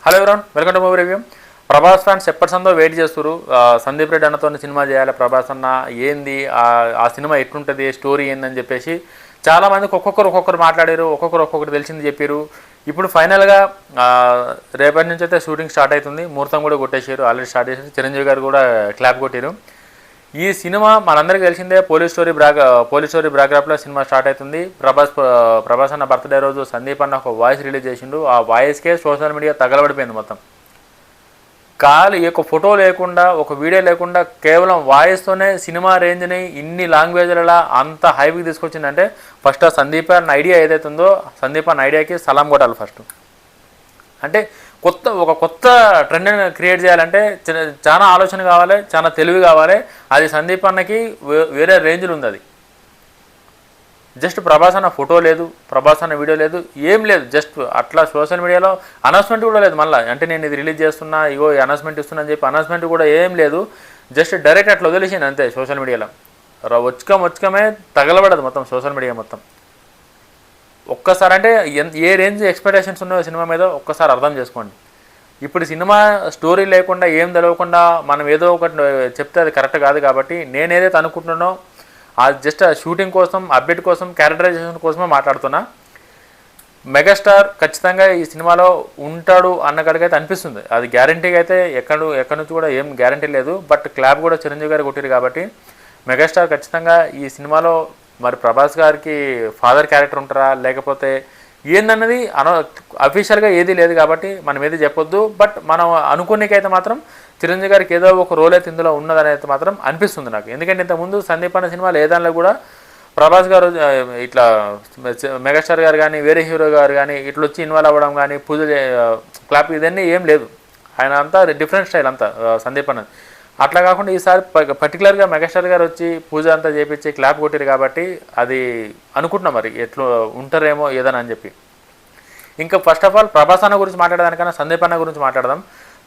Hello everyone welcome to movie review. Prabhas fans ఎప్పటిసందో wait చేస్తారు. సందీప్ రెడ్డి అన్నతో సినిమా చేయాలి ప్రభాస్ అన్న, ఏంది ఆ సినిమా ఎట్లుంటుంది, స్టోరీ ఏందని చెప్పేసి చాలామందికి ఒక్కొక్కరు మాట్లాడారు, ఒక్కొక్కరు తెలిసింది చెప్పారు. ఇప్పుడు ఫైనల్గా రేపటి నుంచి అయితే షూటింగ్ స్టార్ట్ అవుతుంది. ముహూర్తం కూడా కొట్టేసారు, ఆల్రెడీ స్టార్ట్ చేసి చిరంజీవి గారు కూడా క్లాప్ కొట్టారు. ఈ సినిమా మనందరికీ తెలిసిందే, పోలీస్ స్టోరీ బ్యాక్డ్రాప్లో సినిమా స్టార్ట్ అవుతుంది. ప్రభాస్ అన్న బర్త్డే రోజు సందీప్ అన్న ఒక వాయిస్ రిలీజ్ చేసిండు. ఆ వాయిస్కే సోషల్ మీడియా తగలబడిపోయింది మొత్తం. ఒక ఫోటో లేకుండా, ఒక వీడియో లేకుండా కేవలం వాయిస్తోనే సినిమా రేంజ్ని ఇన్ని లాంగ్వేజ్లలో అంత హైప్కి తీసుకొచ్చిందంటే ఫస్ట్ ఆ సందీప్ అన్న ఐడియా ఏదైతే ఉందో, సందీప్ అన్న ఐడియాకి సలాం కొట్టాలి ఫస్ట్. అంటే ఒక కొత్త ట్రెండ్ని క్రియేట్ చేయాలంటే చాలా ఆలోచన కావాలి, చాలా తెలివి కావాలి. అది సందీప్ అన్నకి వేరే రేంజ్లో ఉంది. అది జస్ట్ ప్రభాస్ అన్న ఫోటో లేదు, ప్రభాస్ అన్న వీడియో లేదు, ఏం లేదు. జస్ట్ అట్లా సోషల్ మీడియాలో అనౌన్స్మెంట్ కూడా లేదు. మళ్ళీ అంటే నేను ఇది రిలీజ్ చేస్తున్నా, ఇగో అనౌన్స్మెంట్ ఇస్తున్నా అని చెప్పి అనౌన్స్మెంట్ కూడా ఏం లేదు. జస్ట్ డైరెక్ట్ అట్లా వదిలేసింది అంతే. సోషల్ మీడియాలో వచ్చకమే తగలబడదు మొత్తం సోషల్ మీడియా మొత్తం. ఒక్కసారి అంటే ఏ రేంజ్ ఎక్స్పెక్టేషన్స్ ఉన్నాయో సినిమా మీద ఒక్కసారి అర్థం చేసుకోండి. ఇప్పుడు సినిమా స్టోరీ లేకుండా ఏం తెలియకుండా మనం ఏదో ఒకటి చెప్తే అది కరెక్ట్ కాదు. కాబట్టి నేను ఏదైతే అనుకుంటున్నానో అది జస్ట్ షూటింగ్ కోసం, అప్డేట్ కోసం, క్యారెక్టరైజేషన్ కోసమే మాట్లాడుతున్నా. మెగాస్టార్ ఖచ్చితంగా ఈ సినిమాలో ఉంటాడు అన్నకాడికైతే అనిపిస్తుంది. అది గ్యారంటీగా అయితే ఎక్కడి నుంచి కూడా ఏం గ్యారంటీ లేదు. బట్ క్లాప్ కూడా చిరంజీవి గారు కొట్టారు కాబట్టి మెగాస్టార్ ఖచ్చితంగా ఈ సినిమాలో మరి ప్రభాస్ గారికి ఫాదర్ క్యారెక్టర్ ఉంటారా లేకపోతే ఏందన్నది అఫీషియల్గా ఏదీ లేదు కాబట్టి మనం ఏది చెప్పొద్దు. బట్ మనం అనుకునేకైతే మాత్రం చిరంజీవి గారికి ఏదో ఒక రోల్ అయితే ఇందులో ఉన్నదనేది మాత్రం అనిపిస్తుంది నాకు. ఎందుకంటే ఇంతకుముందు సందీప్ అన్న సినిమాలు ఏ దానిలో కూడా ప్రభాస్ గారు ఇట్లా మెగాస్టార్ గారు కానీ వేరే హీరో గారు కానీ ఇట్లా వచ్చి ఇన్వాల్వ్ అవ్వడం కానీ పూజ క్లాప్ ఇదన్నీ ఏం లేదు. ఆయన అంతా డిఫరెంట్ స్టైల్ అంతా సందీప్ అన్నది. అట్లా కాకుండా ఈసారి పర్టికులర్గా మెగాస్టార్ గారు వచ్చి పూజ అంతా చేపించి క్లాప్ కొట్టారు కాబట్టి అది అనుకుంటున్నాం మరి ఎట్లా ఉంటారేమో ఏదని అని చెప్పి. ఇంకా ఫస్ట్ ఆఫ్ ఆల్ ప్రభాస్ అన్న గురించి మాట్లాడదానికన్నా సందీప్ అన్న గురించి మాట్లాడదాం.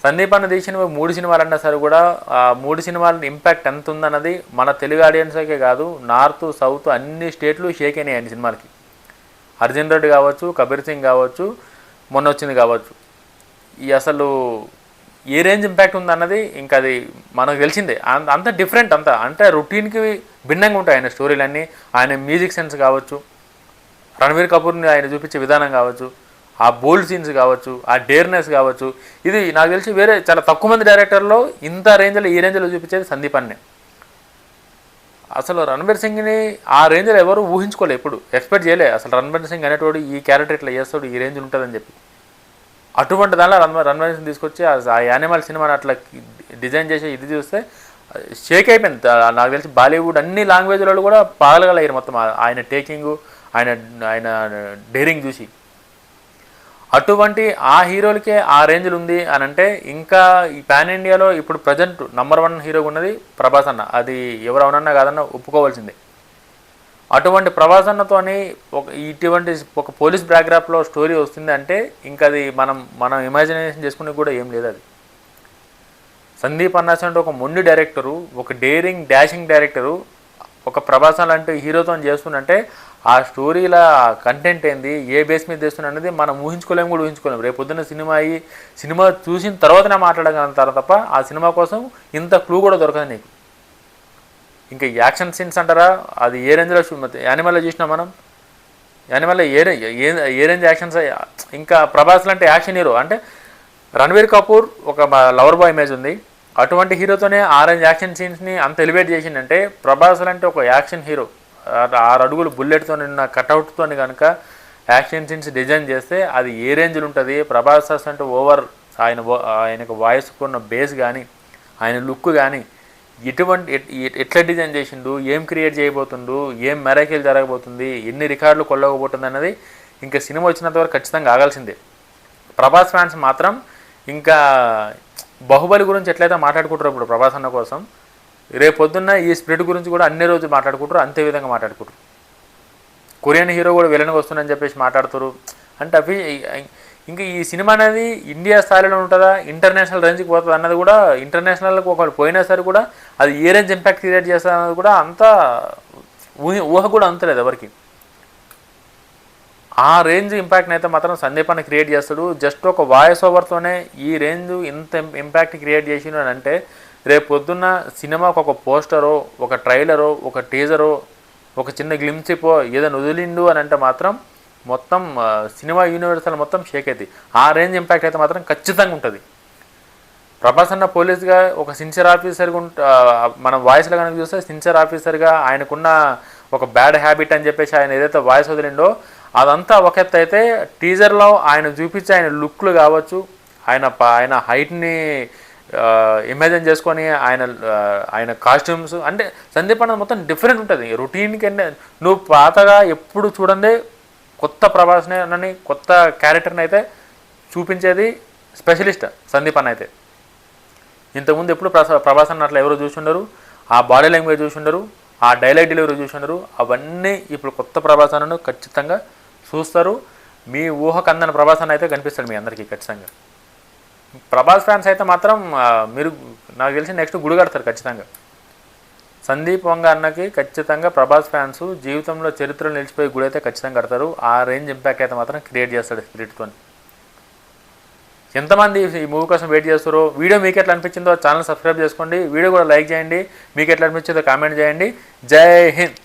సందీప్ అన్న తీసిన 3 సినిమాలు అన్నా సరే కూడా ఆ 3 సినిమాల ఇంపాక్ట్ ఎంత ఉందన్నది మన తెలుగు ఆడియన్స్కే కాదు, నార్త్ సౌత్ అన్ని స్టేట్లు షేక్ అయినాయి అన్ని సినిమాలకి. అర్జున్ రెడ్డి కావచ్చు, కబీర్ సింగ్ కావచ్చు, మొన్న వచ్చింది కావచ్చు. ఈ అసలు ఏ రేంజ్ ఇంపాక్ట్ ఉందన్నది ఇంకా అది మనకు తెలిసిందే. అంత డిఫరెంట్ అంతా అంటే రొటీన్కి భిన్నంగా ఉంటాయి ఆయన స్టోరీలన్నీ. ఆయన మ్యూజిక్ సెన్స్ కావచ్చు, రణబీర్ కపూర్ని ఆయన చూపించే విధానం కావచ్చు, ఆ బోల్డ్ సీన్స్ కావచ్చు, ఆ డేర్నెస్ కావచ్చు. ఇది నాకు తెలిసి వేరే చాలా తక్కువ మంది డైరెక్టర్లో ఇంత రేంజ్లో ఈ రేంజ్లో చూపించేది సందీప్ అన్నే. అసలు రణబీర్ సింగ్ని ఆ రేంజ్లో ఎవరు ఊహించుకోలే, ఎప్పుడు ఎక్స్పెక్ట్ చేయలే. అసలు రణబీర్ సింగ్ అనేటోడు ఈ క్యారెక్టర్ ఇట్లా చేస్తాడు, ఈ రేంజ్లో ఉంటుందని చెప్పి. అటువంటి దానిలో రణబీర్ సింగ్ తీసుకొచ్చి ఆ యానిమల్ సినిమాని అట్లా డిజైన్ చేసి ఇది చూస్తే షేక్ అయిపోయింది. నాకు తెలిసి బాలీవుడ్ అన్ని లాంగ్వేజ్లలో కూడా పాగలగలయ్యారు మొత్తం ఆయన టేకింగ్, ఆయన డేరింగ్ చూసి. అటువంటి ఆ హీరోలకే ఆ రేంజ్లు ఉంది అని అంటే ఇంకా ఈ పాన్ ఇండియాలో ఇప్పుడు ప్రజెంట్ నంబర్ 1 హీరోగా ఉన్నది ప్రభాస్ అన్న. అది ఎవరు అవునన్నా కాదన్నా ఒప్పుకోవాల్సిందే. అటువంటి ప్రభాస్ అన్నతోని ఇటువంటి ఒక పోలీస్ బ్యాక్డ్రాప్లో స్టోరీ వస్తుంది అంటే ఇంకా అది మనం ఇమాజినేషన్ చేసుకునే కూడా ఏం లేదు. అది సందీప్ అన్న అంటే ఒక మొండి డైరెక్టరు, ఒక డేరింగ్ డాషింగ్ డైరెక్టరు ఒక ప్రభాస్ లాంటి హీరోతో చేస్తుందంటే ఆ స్టోరీల కంటెంట్ ఏంది, ఏ బేస్ మీద చేస్తున్నా అనేది మనం ఊహించుకోలేము కూడా ఊహించుకోలేము. రేపు పొద్దున్న సినిమా చూసిన తర్వాతనే మాట్లాడగలుగుతారు తప్ప ఆ సినిమా కోసం ఇంత క్లూ కూడా దొరకదు నీకు. ఇంకా యాక్షన్ సీన్స్ అంటారా, అది ఏ రేంజ్లో యానిమల్లో చూసినా మనం. యానిమల్లో ఏ రేంజ్ యాక్షన్స్. ఇంకా ప్రభాస్ లాంటి యాక్షన్ హీరో అంటే రణబీర్ కపూర్ ఒక లవర్ బాయ్ ఇమేజ్ ఉంది. అటువంటి హీరోతోనే ఆ రేంజ్ యాక్షన్ సీన్స్ని అంత ఎలివేట్ చేసిందంటే ప్రభాస్ లాంటి ఒక యాక్షన్ హీరో 6 అడుగులు బుల్లెట్తో నిన్న కట్అవుట్తో కనుక యాక్షన్ సీన్స్ డిజైన్ చేస్తే అది ఏ రేంజ్లో ఉంటుంది. ప్రభాస్ అంటే ఓవర్ ఆయనకు వాయిస్కున్న బేస్ కానీ ఆయన లుక్ కానీ ఎట్లా డిజైన్ చేసిండు, ఏం క్రియేట్ చేయబోతుండు, ఏం మెరాకిల్ జరగబోతుంది, ఎన్ని రికార్డులు కొల్లకపోతుంది అన్నది ఇంకా సినిమా వచ్చినంత వరకు ఖచ్చితంగా ఆగాల్సిందే. ప్రభాస్ ఫ్యాన్స్ మాత్రం ఇంకా బాహుబలి గురించి ఎట్లయితే మాట్లాడుకుంటారు ఇప్పుడు ప్రభాస్ అన్న కోసం, రేపు పొద్దున్న ఈ స్ప్రిట్ గురించి కూడా అన్ని రోజులు మాట్లాడుకుంటారు, అంతే విధంగా మాట్లాడుకుంటారు. కొరియన్ హీరో కూడా విలన్గా వస్తుందని చెప్పేసి మాట్లాడుతారు. అంటే అవి ఇంకా ఈ సినిమా అనేది ఇండియా స్థాయిలో ఉంటుందా, ఇంటర్నేషనల్ రేంజ్కి పోతుంది అన్నది కూడా, ఇంటర్నేషనల్కి ఒకటి పోయినా సరే కూడా అది ఏ రేంజ్ ఇంపాక్ట్ క్రియేట్ చేస్తుంది అన్నది కూడా అంత ఊహ కూడా అంతలేదు ఎవరికి. ఆ రేంజ్ ఇంపాక్ట్ని అయితే మాత్రం సందీప్ అన్న క్రియేట్ చేస్తాడు. జస్ట్ ఒక వాయిస్ ఓవర్తోనే ఈ రేంజ్ ఇంత ఇంపాక్ట్ క్రియేట్ చేసిండు అని అంటే రేపు పొద్దున్న సినిమాకు ఒక పోస్టరో, ఒక ట్రైలరో, ఒక టీజరో, ఒక చిన్న గ్లిమ్సిపో ఏదైనా వదిలిండు అని అంటే మాత్రం మొత్తం సినిమా యూనివర్సల్ మొత్తం షేక్ అవుతుంది. ఆ రేంజ్ ఇంపాక్ట్ అయితే మాత్రం ఖచ్చితంగా ఉంటుంది. ప్రభాస్ అన్న పోలీస్గా ఒక సిన్సియర్ ఆఫీసర్గా మనం వాయిస్లో కనుక చూస్తే సిన్సియర్ ఆఫీసర్గా ఆయనకున్న ఒక బ్యాడ్ హ్యాబిట్ అని చెప్పేసి ఆయన ఏదైతే వాయిస్ వదిలిండో అదంతా ఒక ఎత్తు అయితే, టీజర్లో ఆయన చూపించే ఆయన లుక్లు కావచ్చు, ఆయన హైట్ని ఇమాజిన్ చేసుకొని ఆయన కాస్ట్యూమ్స్ అంటే సందీప్ అన్నది మొత్తం డిఫరెంట్ ఉంటుంది. రొటీన్కి నువ్వు పాతగా ఎప్పుడు చూడండి కొత్త ప్రభాస్ని అన్నని కొత్త క్యారెక్టర్ని అయితే చూపించేది స్పెషలిస్ట్ సందీప్ అన్న అయితే. ఇంతకుముందు ఎప్పుడు ప్రభాస్ అన్న అట్లా ఎవరు చూసుండరు, ఆ బాడీ లాంగ్వేజ్ చూసుండరు, ఆ డైలాగ్ డెలివరీ చూసుండరు. అవన్నీ ఇప్పుడు కొత్త ప్రభాస్ అన్నను ఖచ్చితంగా చూస్తారు. మీ ఊహకు అందని ప్రభాస్ అన్న అయితే కనిపిస్తాడు మీ అందరికీ ఖచ్చితంగా. ప్రభాస్ ఫ్యాన్స్ అయితే మాత్రం మీరు నాకు తెలిసి నెక్స్ట్ గుడి కడతారు ఖచ్చితంగా. సందీప్ వంగ అన్నకి ఖచ్చితంగా ప్రభాస్ ఫ్యాన్స్ జీవితంలో చరిత్రలో నిలిచిపోయి గుడి అయితే ఖచ్చితంగా కడతారు. ఆ రేంజ్ ఇంపాక్ట్ అయితే మాత్రం క్రియేట్ చేస్తాడు స్పిరిట్తో. ఎంతమంది ఈ మూవీ కోసం వెయిట్ చేస్తారో, వీడియో మీకు ఎట్లా అనిపించిందో ఛానల్ సబ్స్క్రైబ్ చేసుకోండి, వీడియో కూడా లైక్ చేయండి, మీకు ఎట్లా అనిపించిందో కామెంట్ చేయండి. జై హింద్.